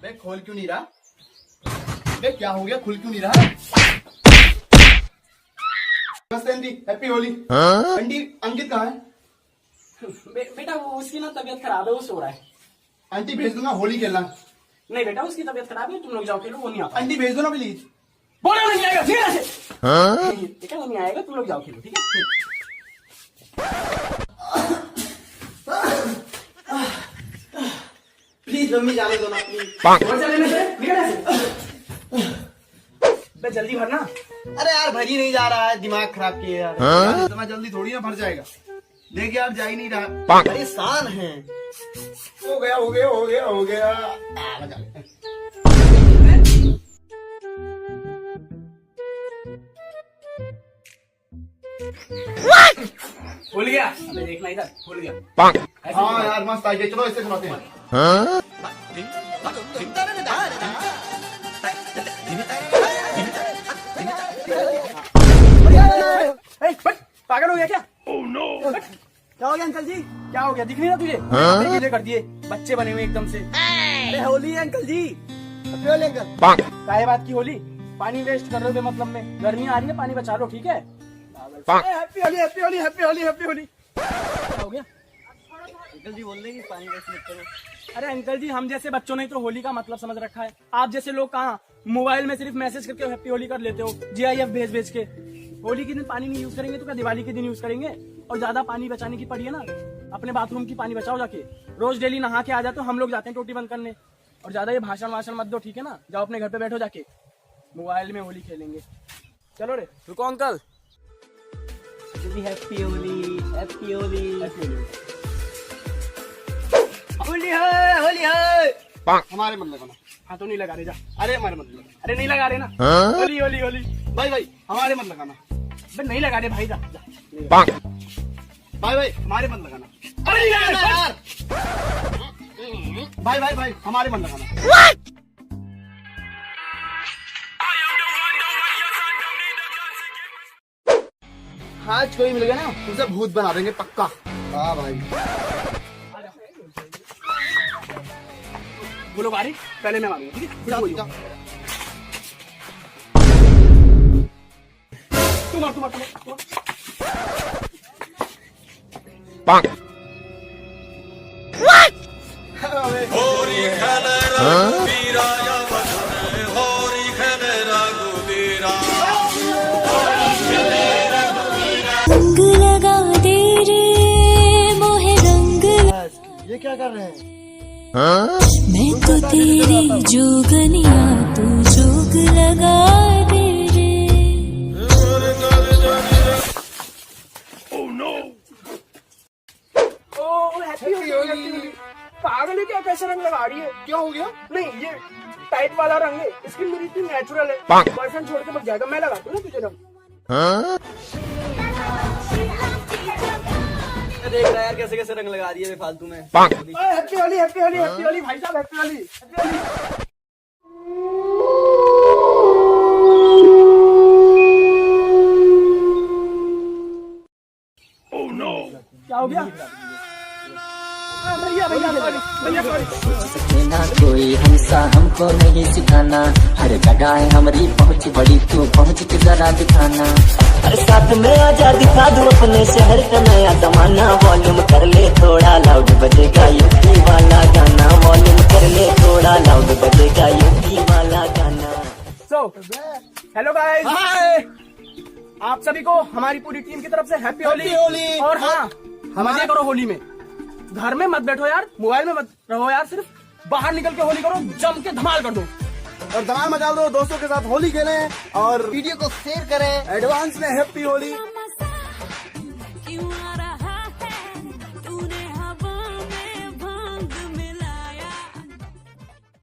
बे खोल क्यों नहीं रहा? बे क्या हो गया, खुल क्यों नहीं रहा? नमस्ते आंटी, हैप्पी होली। आंटी अंकित कहाँ है? बेटा वो उसकी ना तबीयत खराब है, वो सो रहा है। आंटी भेज दूंगा होली खेलना। नहीं बेटा उसकी तबीयत खराब है, तुम लोग जाओ खेलो, वो नहीं आता। आंटी भेज दो ना प्लीज। बोलो नहीं आएगा, ठीक है बेटा वो नहीं आएगा, तुम लोग जाओ खेलो, ठीक है। प्लीज मम्मी जाने दो ना प्लीज। और चले निकल बे जल्दी भरना। अरे यार भर ही नहीं जा रहा है, दिमाग खराब किए यार। इतना जल्दी थोड़ी ना भर जाएगा। देख यार जा ही नहीं रहा, परेशान है। हो गया हो गया हो गया हो गया। लगा ले। भूल गया, अबे देखना इधर, भूल गया। हाँ यार मस्त आइए, चलो इससे सुनाते हैं। पागल हो गया क्या? Oh, no. क्या हो गया अंकल जी? क्या हो गया, दिख नहीं रहा तुझे? गीले कर दिए, बच्चे बने हुए एकदम से। अरे होली है अंकल जी। होली अंकल। काहे बात की होली? पानी वेस्ट कर रहे हो बेमतलब में, गर्मी आ रही है, पानी बचा लो, ठीक है? Happy Holi happy Holi happy Holi happy Holi. क्या हो गया? अंकल जी बोल रहे हैं कि पानी वेस्ट मत करो। अरे अंकल जी, हम जैसे बच्चों ने तो होली का मतलब समझ रखा है। आप जैसे लोग कहाँ मोबाइल में सिर्फ मैसेज करके हैप्पी होली कर लेते हो, GIF भेज भेज के। होली के दिन पानी नहीं यूज करेंगे तो क्या दिवाली के दिन यूज करेंगे? और ज्यादा पानी बचाने की पड़ी है ना, अपने बाथरूम की पानी बचाओ जाके। रोज डेली नहा के आ जाते हो, हम लोग जाते हैं टोटी बंद करने। और ज्यादा ये भाषण वाषण मत दो, ठीक है ना? जाओ अपने घर पे बैठो जाके, मोबाइल में होली खेलेंगे। चलो रे, रुको uncle. Happy Holi happy Holi happy Holi. Holi है होली है। हमारे मन लगाना। हाँ तो नहीं लगा रहे, जा। अरे हमारे मन लगाना। अरे नहीं लगा रहे ना। होली होली होली। भाई भाई हमारे मन लगाना। बे नहीं लगा रहे भाई, जा जा। भाई भाई हमारे मन लगाना। अरे नहीं लगा रहे यार। भाई भाई भाई हमारे मन लगाना। आज कोई मिल गया ना, उसे भूत बना देंगे पक्का। हाँ भाई। बोलो बारी, पहले मैं मारूंगा, ठीक है? जाओ, जाओ। तू मार तू मार तू मार। होरी खेले रघुबीरा होरी खेले रघुबीरा रंग लगा दे रे मोहे रंग। ये क्या कर रहे हैं? मैं तो तेरी जोगनिया, तू जोग लगा दे रे। हैप्पी होली। पागल है क्या, कैसे रंग लगा रही है? क्या हो गया? नहीं ये टाइट वाला रंग है, इसकी मेरी इतनी नेचुरल है। बॉयफ्रेंड छोड़ के मत जाएगा, मैं लगाती हूँ ना तुझे रंग। देख रहा यार कैसे कैसे रंग लगा रही है फालतू में। Happy Holi happy Holi happy Holi भाई साहब, हैप्पी होली हैप्पी होली। क्या हो गया? भैया भैया सॉरी भैया सॉरी। ना कोई हमसा हमको नहीं सिखाना, हर जगह है हमारी पहुंच बड़ी, तू पहुंच के जरा दिखाना। हर साथ में आजा दिखा दूं अपने शहर का नया जमाना। वॉल्यूम कर ले थोड़ा, लाउड बजेगा यूपी वाला गाना। वॉल्यूम कर ले थोड़ा, लाउड बजेगा यूपी वाला गाना। सो हेलो गाइस, हाय। आप सभी को हमारी पूरी टीम की तरफ से हैप्पी होली। और हाँ, मजे करो होली में, घर में मत बैठो यार, मोबाइल में मत रहो यार, सिर्फ बाहर निकल के होली करो, जम के धमाल कर दो। और धमाल मचा दो, दोस्तों के साथ होली खेलें और वीडियो को शेयर करें। एडवांस में हैप्पी होली।